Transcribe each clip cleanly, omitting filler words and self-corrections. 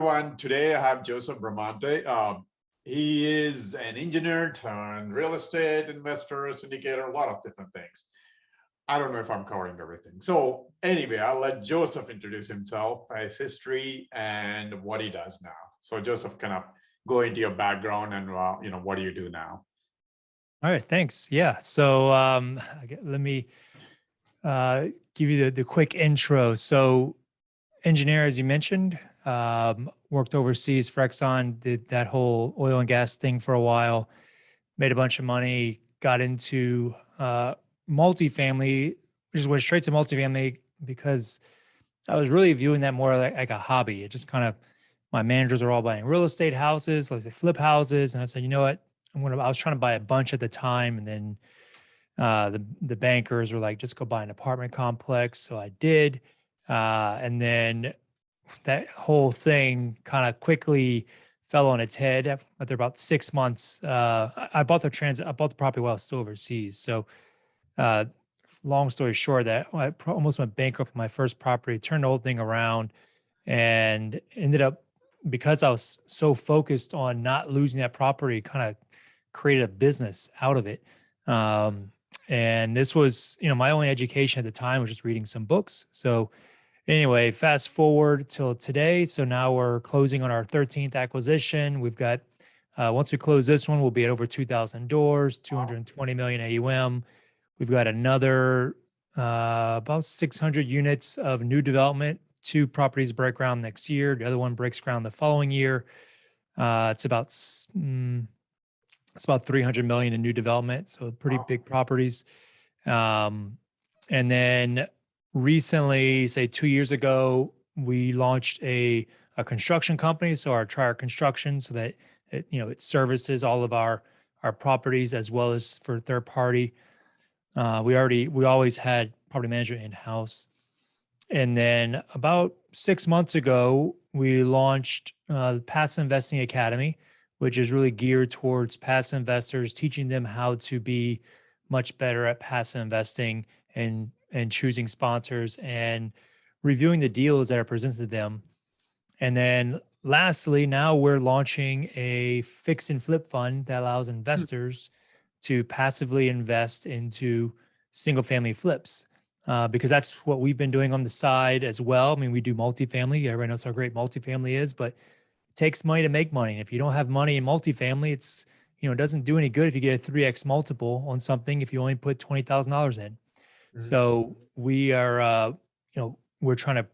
Everyone. Today I have Joseph Bramante. He is an engineer turned real estate investor, syndicator, a lot of different things. I don't know if I'm covering everything. So anyway, I'll let Joseph introduce himself, his history, and what he does now. So Joseph, kind of go into your background and what do you do now? All right, thanks. Yeah. So let me give you the quick intro. So, engineer, as you mentioned, worked overseas for Exxon, did that whole oil and gas thing for a while, made a bunch of money, got into multifamily, just went straight to multifamily because I was really viewing that more like a hobby. It just kind of, my managers are all buying real estate houses, like they flip houses. And I said, you know what? I was trying to buy a bunch at the time. And then the bankers were like, just go buy an apartment complex. So I did. And then that whole thing kind of quickly fell on its head after about 6 months. I bought I bought the property while I was still overseas. So, uh, long story short, that I almost went bankrupt with my first property, turned the whole thing around, and ended up, because I was so focused on not losing that property, kind of created a business out of it. Um, and this was, my only education at the time was just reading some books. So anyway, fast forward till today. So now we're closing on our 13th acquisition. We've got, once we close this one, we'll be at over 2,000 doors, 220 million AUM. We've got another about 600 units of new development. Two properties break ground next year. The other one breaks ground the following year. It's about 300 million in new development. So pretty big properties. Um, and then recently, say 2 years ago, we launched a construction company. So our Trier Construction, so that it services all of our properties as well as for third party. We always had property management in house. And then about 6 months ago, we launched the Passive Investing Academy, which is really geared towards passive investors, teaching them how to be much better at passive investing and choosing sponsors and reviewing the deals that are presented to them. And then lastly, now we're launching a fix and flip fund that allows investors to passively invest into single family flips, because that's what we've been doing on the side as well. I mean, we do multifamily. Everybody knows how great multifamily is, but it takes money to make money. And if you don't have money in multifamily, it doesn't do any good if you get a 3x multiple on something if you only put $20,000 in. Mhm. So we're trying to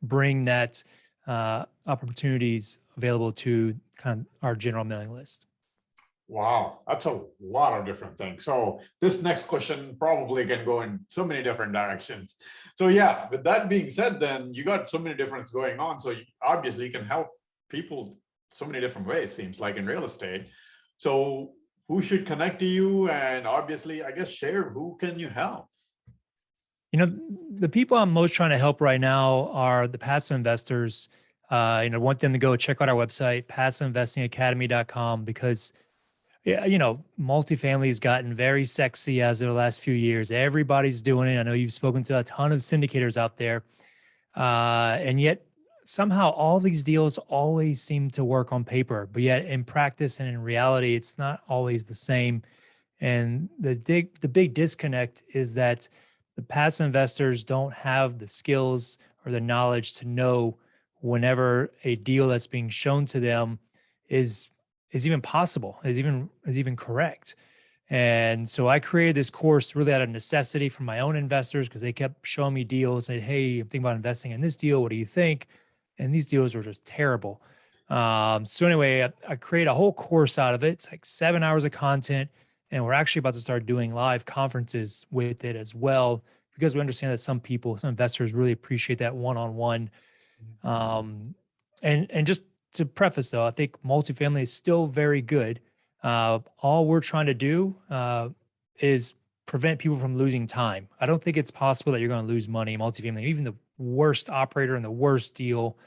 bring that opportunities available to kind of our general mailing list. Wow, that's a lot of different things. So this next question probably can go in so many different directions. So yeah, with that being said, then you got so many different going on. So obviously you can help people so many different ways, seems like in real estate. So who should connect to you? And obviously, I guess share who can you help? You know, the people I'm most trying to help right now are the passive investors. Want them to go check out our website, passiveinvestingacademy.com, because yeah, multifamily has gotten very sexy as of the last few years. Everybody's doing it. I know you've spoken to a ton of syndicators out there. And yet somehow all these deals always seem to work on paper, but yet in practice and in reality, it's not always the same. And the big disconnect is that the passive investors don't have the skills or the knowledge to know whenever a deal that's being shown to them is is even possible, is even correct. And so I created this course really out of necessity for my own investors because they kept showing me deals. Said, "Hey, I'm thinking about investing in this deal. What do you think?" And these deals were just terrible. So anyway, I create a whole course out of it. It's like 7 hours of content, and we're actually about to start doing live conferences with it as well because we understand that some investors really appreciate that one-on-one. Um, and just to preface though, I think multifamily is still very good. All we're trying to do is prevent people from losing time. I don't think it's possible that you're going to lose money in multifamily. Even the worst operator and the worst deal,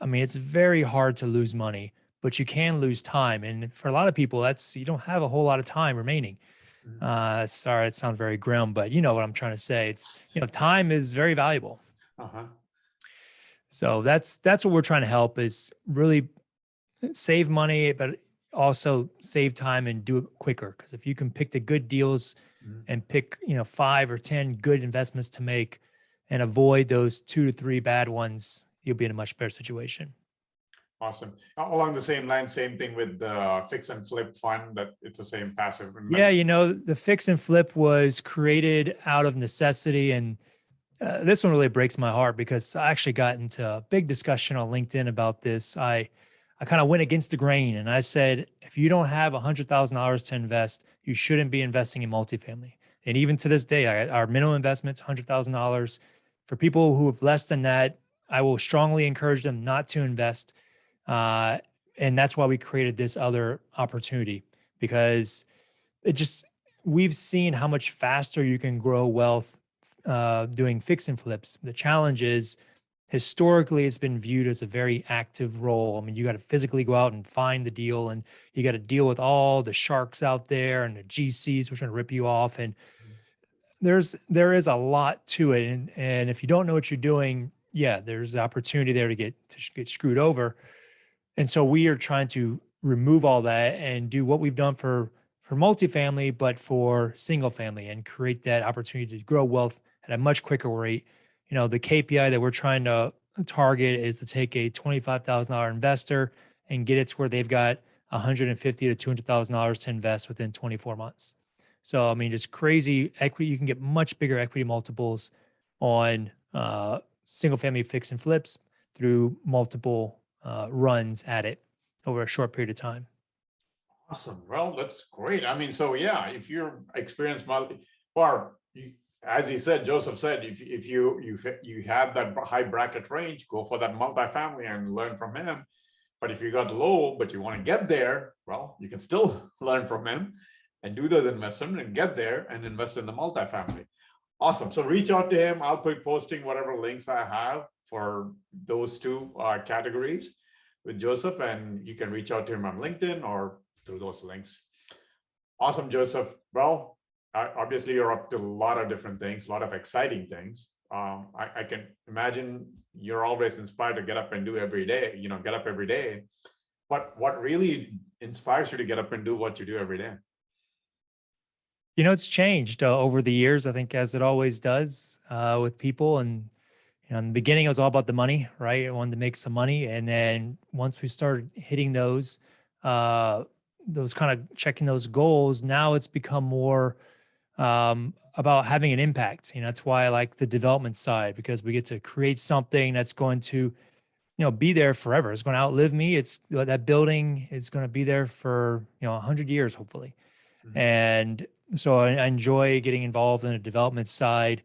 I mean, it's very hard to lose money, but you can lose time. And for a lot of people, that's you don't have a whole lot of time remaining. Mhm. Sorry, it sounds very grim, but you know what I'm trying to say. Time is very valuable. Uh-huh. So that's what we're trying to help is really save money, but also save time and do it quicker. Because if you can pick the good deals Mhm. and pick, 5 or 10 good investments to make and avoid those 2 to 3 bad ones, you'll be in a much better situation. Awesome. Along the same line, same thing with the fix and flip fund, that it's the same passive Yeah, investment. the fix and flip was created out of necessity. And this one really breaks my heart because I actually got into a big discussion on LinkedIn about this. I kind of went against the grain and I said, if you don't have $100,000 to invest, you shouldn't be investing in multifamily. And even to this day, our minimum investment's $100,000. For people who have less than that, I will strongly encourage them not to invest. Uh, and that's why we created this other opportunity because it just we've seen how much faster you can grow wealth doing fix and flips. The challenge is historically it's been viewed as a very active role. I mean, you got to physically go out and find the deal, and you got to deal with all the sharks out there and the GCs who are trying to rip you off. And there is a lot to it, and if you don't know what you're doing, yeah, there's the opportunity there to get screwed over. And so we are trying to remove all that and do what we've done for multifamily, but for single family and create that opportunity to grow wealth at a much quicker rate. The KPI that we're trying to target is to take a $25,000 investor and get it to where they've got 150 to $200,000 to invest within 24 months. So I mean, just crazy equity. You can get much bigger equity multiples on single family fix and flips through multiple runs at it over a short period of time. Awesome. Well, that's great. I mean, so yeah, if you're experienced or as he said, Joseph said, if you had that high bracket range, go for that multifamily and learn from him. But if you got low, but you want to get there, well, you can still learn from him and do those investment and get there and invest in the multifamily. Awesome. So reach out to him. I'll be posting whatever links I have for those two categories with Joseph, and you can reach out to him on LinkedIn or through those links. Awesome, Joseph. Well, obviously you're up to a lot of different things, a lot of exciting things. I can imagine you're always inspired to get up and do every day, get up every day. But what really inspires you to get up and do what you do every day? It's changed over the years, I think, as it always does with people. And in the beginning, it was all about the money, right? I wanted to make some money. And then once we started hitting those kind of checking those goals, now it's become more about having an impact. That's why I like the development side because we get to create something that's going to, be there forever. It's going to outlive me. It's that building is going to be there for 100 years, hopefully. Mhm. And so I enjoy getting involved in the development side,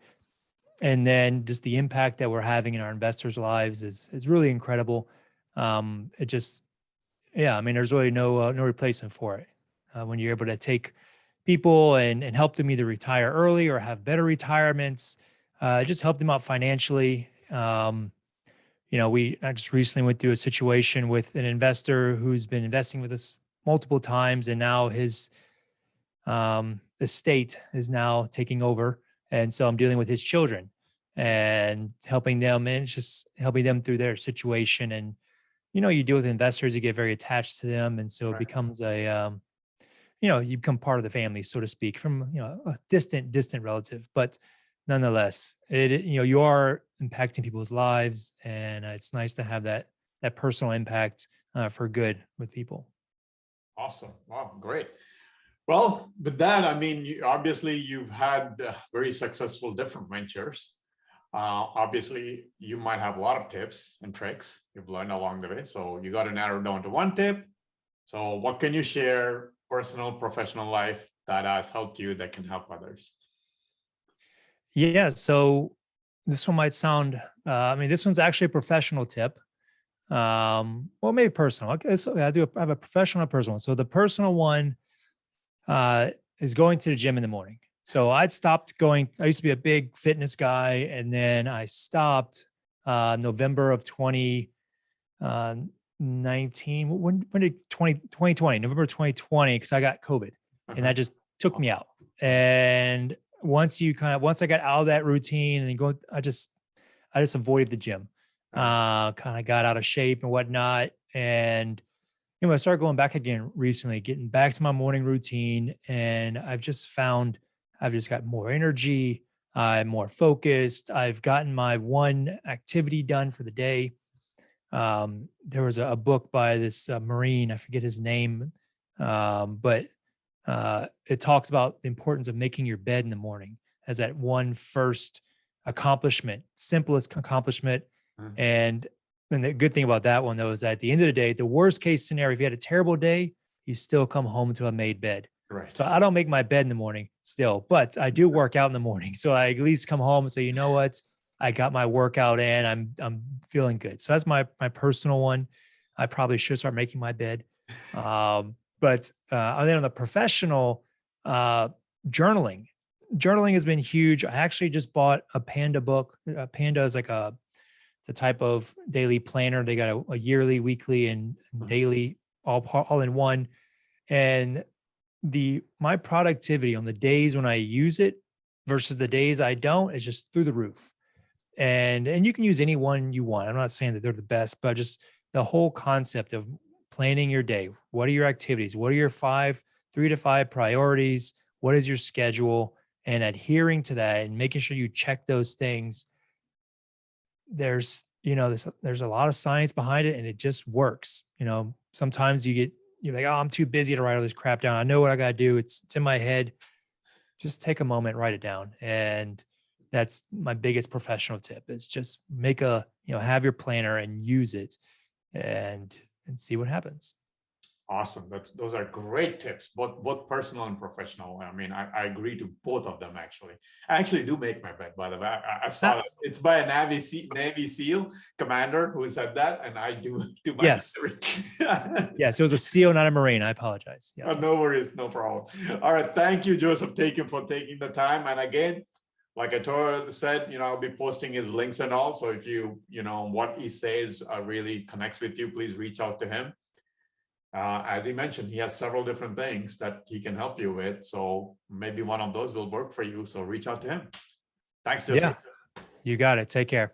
and then just the impact that we're having in our investors' lives is really incredible. It just Yeah, I mean, there's really no replacement for it. When you're able to take people and help them either retire early or have better retirements, just help them out financially. I just recently went through a situation with an investor who's been investing with us multiple times, and now his estate is now taking over, and so I'm dealing with his children and helping them, and it's just helping them through their situation. And you deal with investors, you get very attached to them. And so it Right. becomes you become part of the family, so to speak, from, a distant relative. But nonetheless, you are impacting people's lives. And it's nice to have that personal impact for good with people. Awesome. Wow, great. Well, with that, I mean, obviously you've had very successful different ventures. Obviously, you might have a lot of tips and tricks you've learned along the way. So you got to narrow down to one tip. So what can you share, personal, professional life, that has helped you that can help others? Yeah. So this one might sound, I mean, this one's actually a professional tip. Well, maybe personal. Okay, so I have a professional and a personal one. So the personal one uh, is going to the gym in the morning. So I'd stopped going. I used to be a big fitness guy, and then I stopped November of 2019. When did 2020, November 2020, because I got COVID, and Okay. that just took me out. And once I got out of that routine and then I just avoided the gym. kind of got out of shape and whatnot. And I started going back again recently, getting back to my morning routine, and I've just found I've just got more energy. I'm more focused. I've gotten my one activity done for the day. There was a book by this Marine, I forget his name, but it talks about the importance of making your bed in the morning as that one first accomplishment, simplest accomplishment. Mhm. And the good thing about that one though is that at the end of the day, the worst case scenario, if you had a terrible day, you still come home to a made bed. Right. So I don't make my bed in the morning still, but I do work out in the morning. So I at least come home and say, you know what? I got my workout in. I'm feeling good. So that's my personal one. I probably should start making my bed. But and then on the professional, uh, journaling, journaling has been huge. I actually just bought a Panda book. Panda is like it's a type of daily planner. They got a yearly, weekly, and Mhm. daily, all in one. And my productivity on the days when I use it versus the days I don't is just through the roof. And you can use any one you want. I'm not saying that they're the best, but just the whole concept of planning your day. What are your activities? What are your 3 to 5 priorities? What is your schedule? And adhering to that and making sure you check those things. There's a lot of science behind it and it just works. Sometimes you're like, oh, I'm too busy to write all this crap down. I know what I got to do. It's in my head. Just take a moment, write it down. And that's my biggest professional tip is just have your planner and use it and see what happens. Awesome. Those are great tips, both personal and professional. I mean, I agree to both of them actually. I actually do make my bed, by the way. I saw Ah, that. It's by a Navy SEAL commander who said that, and I do do my bed yes. every. Yes. It was a SEAL, not a Marine. I apologize. Yeah. No worries, no problem. All right, thank you, Joseph, for taking the time. And again, like I said, I'll be posting his links and all. So if what he says really connects with you, please reach out to him. As he mentioned, he has several different things that he can help you with. So maybe one of those will work for you. So reach out to him. Thanks, Yeah. Joseph. You got it. Take care.